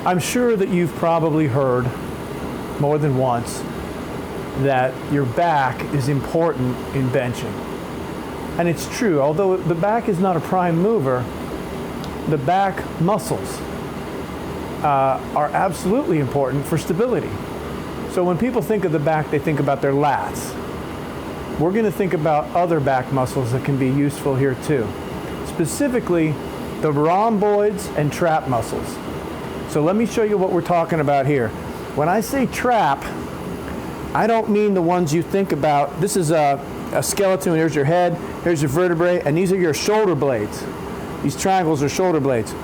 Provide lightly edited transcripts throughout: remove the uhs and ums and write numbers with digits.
I'm sure that you've probably heard more than once that your back is important in benching. And it's true, although the back is not a prime mover, the back muscles are absolutely important for stability. So when people think of the back, they think about their lats. We're going to think about other back muscles that can be useful here too. Specifically, the rhomboids and trap muscles. So let me show you what we're talking about here. When I say trap, I don't mean the ones you think about. This is a skeleton. Here's your head, here's your vertebrae, and these are your shoulder blades. These triangles are shoulder blades.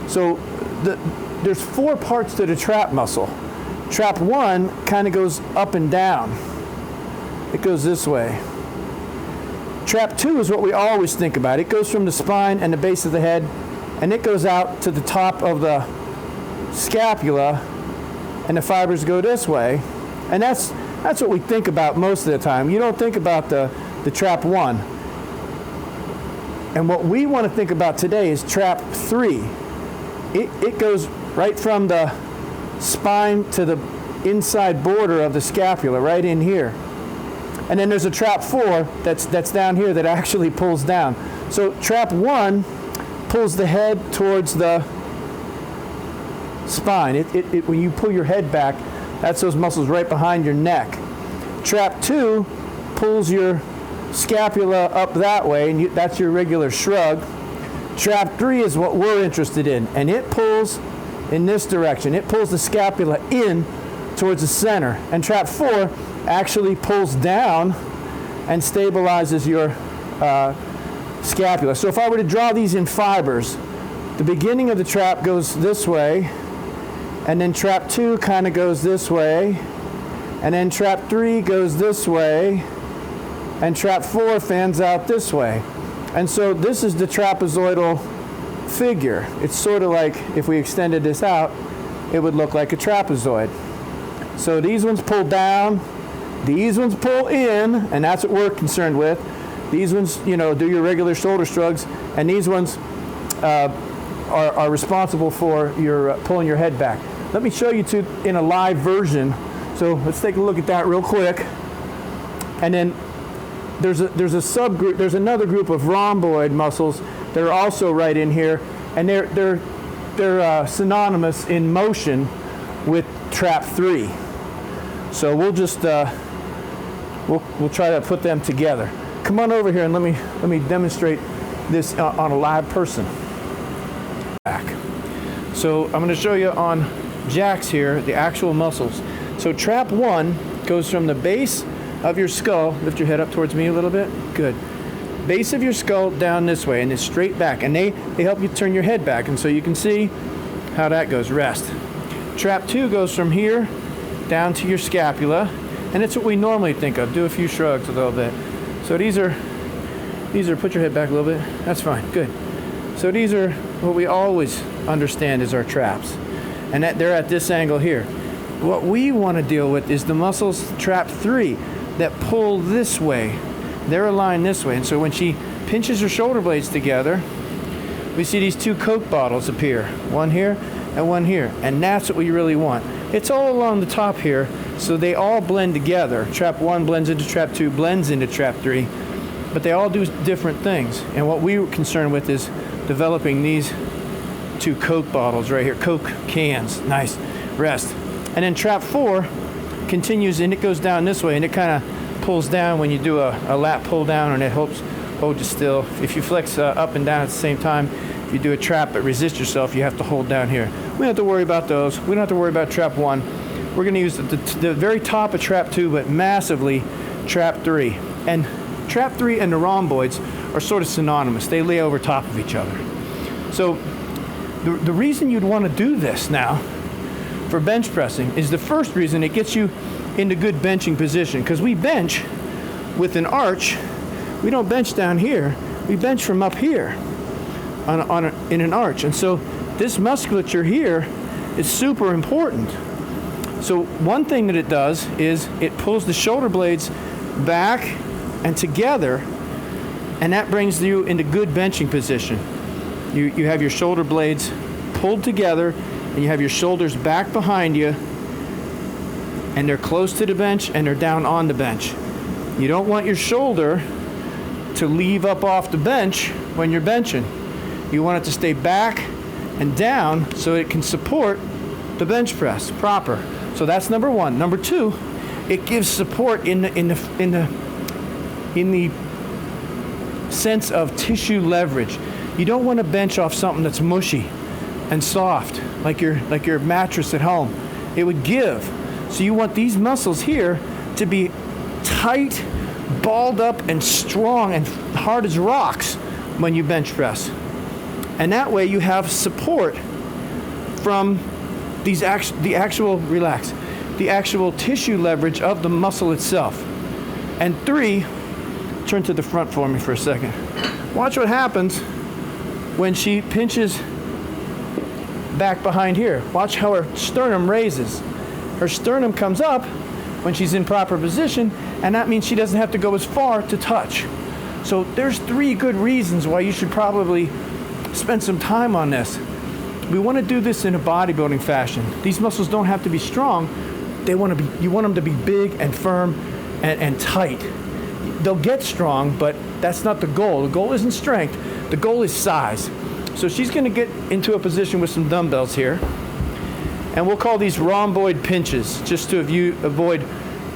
So there's 4 parts to the trap muscle. Trap 1 kind of goes up and down. It goes this way. Trap 2 is what we always think about. It goes from the spine and the base of the head, and it goes out to the top of the scapula, and the fibers go this way. And that's what we think about most of the time. You don't think about the trap 1. And what we want to think about today is trap 3. It goes right from the spine to the inside border of the scapula, right in here. And then there's a trap 4 that's down here that actually pulls down. So trap 1 pulls the head towards the spine. When you pull your head back, that's those muscles right behind your neck. Trap 2 pulls your scapula up that way, and that's your regular shrug. Trap 3 is what we're interested in, and it pulls in this direction. It pulls the scapula in towards the center. And trap 4 actually pulls down and stabilizes your scapula. So if I were to draw these in fibers, the beginning of the trap goes this way, and then trap 2 kind of goes this way, and then trap 3 goes this way, and trap 4 fans out this way. And so this is the trapezoidal figure. It's sort of like, if we extended this out, it would look like a trapezoid. So these ones pull down, these ones pull in, and that's what we're concerned with. These ones, do your regular shoulder shrugs, and these ones are responsible for your pulling your head back. Let me show you two in a live version. So let's take a look at that real quick. And then there's a subgroup. There's another group of rhomboid muscles that are also right in here, and they're synonymous in motion with trap 3. So we'll just we'll try to put them together. Come on over here and let me demonstrate this on a live person. Back. So I'm going to show you on Jack's here the actual muscles. So trap 1 goes from the base of your skull. Lift your head up towards me a little bit. Good. Base of your skull down this way, and it's straight back. And they help you turn your head back. And so you can see how that goes. Rest. Trap 2 goes from here down to your scapula, and it's what we normally think of. Do a few shrugs a little bit. So these are put your head back a little bit. That's fine. Good. So these are what we always understand as our traps, and they're at this angle here. What we want to deal with is the muscles trap 3 that pull this way. They're aligned this way, and so when she pinches her shoulder blades together, we see these 2 Coke bottles appear, one here and one here, and that's what we really want. It's all along the top here, so they all blend together. Trap 1 blends into trap 2, blends into trap 3, but they all do different things. And what we were concerned with is developing these 2 Coke bottles right here, Coke cans. Nice. Rest. And then trap 4 continues, and it goes down this way, and it kind of pulls down when you do a lat pull down, and it helps hold you still. If you flex up and down at the same time, if you do a trap but resist yourself, you have to hold down here. We don't have to worry about those. We don't have to worry about trap 1. We're going to use the very top of trap 2, but massively trap 3. And trap 3 and the rhomboids are sort of synonymous. They lay over top of each other. So the reason you'd want to do this now for bench pressing is the first reason it gets you into good benching position, because we bench with an arch. We don't bench down here. We bench from up here in an arch. And so this musculature here is super important. So one thing that it does is it pulls the shoulder blades back and together, and that brings you into good benching position. You have your shoulder blades pulled together and you have your shoulders back behind you, and they're close to the bench and they're down on the bench. You don't want your shoulder to leave up off the bench when you're benching. You want it to stay back and down so it can support the bench press proper. So that's number one. Number two, it gives support in the sense of tissue leverage. You don't want to bench off something that's mushy and soft, like your mattress at home. It would give. So you want these muscles here to be tight, balled up, and strong and hard as rocks when you bench press. And that way you have support from the actual tissue leverage of the muscle itself. And three, turn to the front for me for a second. Watch what happens when she pinches back behind here. Watch how her sternum raises. Her sternum comes up when she's in proper position, and that means she doesn't have to go as far to touch. So there's three good reasons why you should probably spend some time on this. We want to do this in a bodybuilding fashion. These muscles don't have to be strong. You want them to be big and firm and tight. They'll get strong, but that's not the goal. The goal isn't strength. The goal is size. So she's going to get into a position with some dumbbells here. And we'll call these rhomboid pinches, just to avoid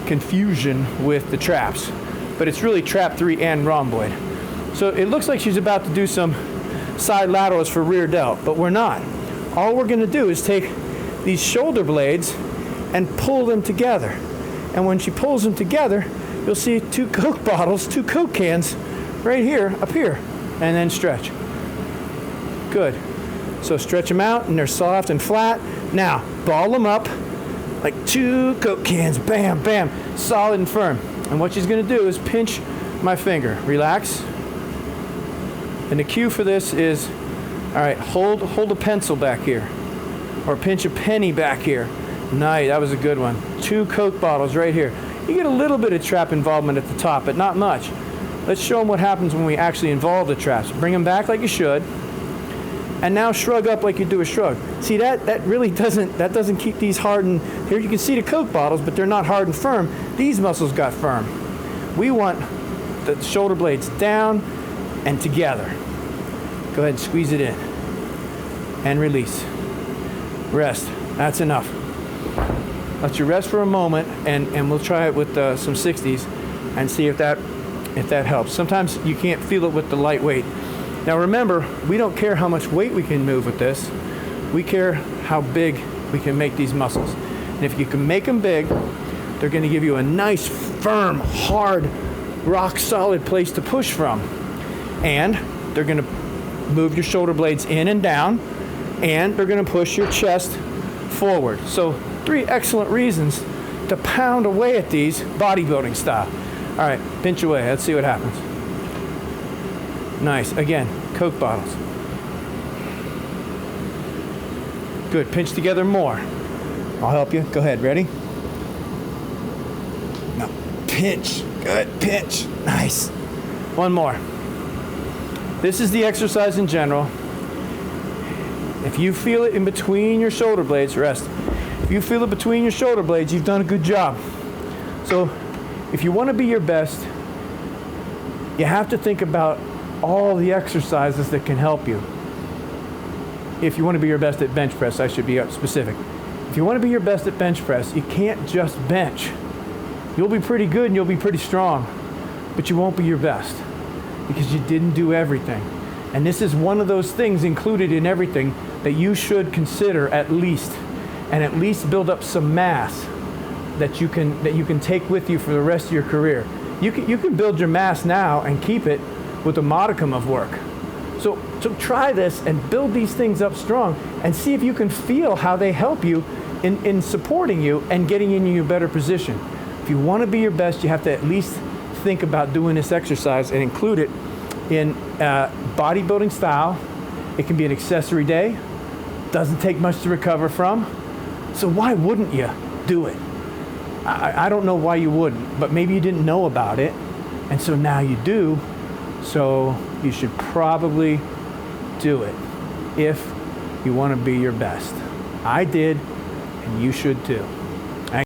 confusion with the traps. But it's really trap 3 and rhomboid. So it looks like she's about to do some side laterals for rear delt, but we're not. All we're going to do is take these shoulder blades and pull them together. And when she pulls them together, you'll see 2 Coke bottles, 2 Coke cans right here, up here, and then stretch. Good. So stretch them out, and they're soft and flat. Now, ball them up like 2 Coke cans. Bam, bam. Solid and firm. And what she's going to do is pinch my finger. Relax. And the cue for this is, all right, hold a pencil back here. Or pinch a penny back here. Nice, that was a good one. 2 Coke bottles right here. You get a little bit of trap involvement at the top, but not much. Let's show them what happens when we actually involve the traps. Bring them back like you should. And now shrug up like you do a shrug. See, that really doesn't keep these hard and, here you can see the Coke bottles, but they're not hard and firm. These muscles got firm. We want the shoulder blades down and together. Go ahead and squeeze it in. And release. Rest. That's enough. Let you rest for a moment, and we'll try it with some 60s and see if that helps. Sometimes you can't feel it with the light weight. Now remember, we don't care how much weight we can move with this. We care how big we can make these muscles. And if you can make them big, they're going to give you a nice, firm, hard, rock-solid place to push from. And they're going to move your shoulder blades in and down, and they're going to push your chest forward. So 3 excellent reasons to pound away at these bodybuilding style. All right, pinch away. Let's see what happens. Nice. Again, Coke bottles. Good. Pinch together more. I'll help you. Go ahead. Ready? No. Pinch. Good. Pinch. Nice. One more. This is the exercise in general. If you feel it in between your shoulder blades, rest. If you feel it between your shoulder blades, you've done a good job. So if you want to be your best, you have to think about all the exercises that can help you. If you want to be your best at bench press, I should be specific. If you want to be your best at bench press, you can't just bench. You'll be pretty good and you'll be pretty strong, but you won't be your best because you didn't do everything. And this is one of those things included in everything that you should consider at least, and at least build up some mass that you can take with you for the rest of your career. You can build your mass now and keep it with a modicum of work. So try this and build these things up strong and see if you can feel how they help you in supporting you and getting in you a better position. If you want to be your best, you have to at least think about doing this exercise and include it in bodybuilding style. It can be an accessory day. Doesn't take much to recover from. So why wouldn't you do it? I don't know why you wouldn't, but maybe you didn't know about it, and so now you do. So you should probably do it if you want to be your best. I did, and you should too.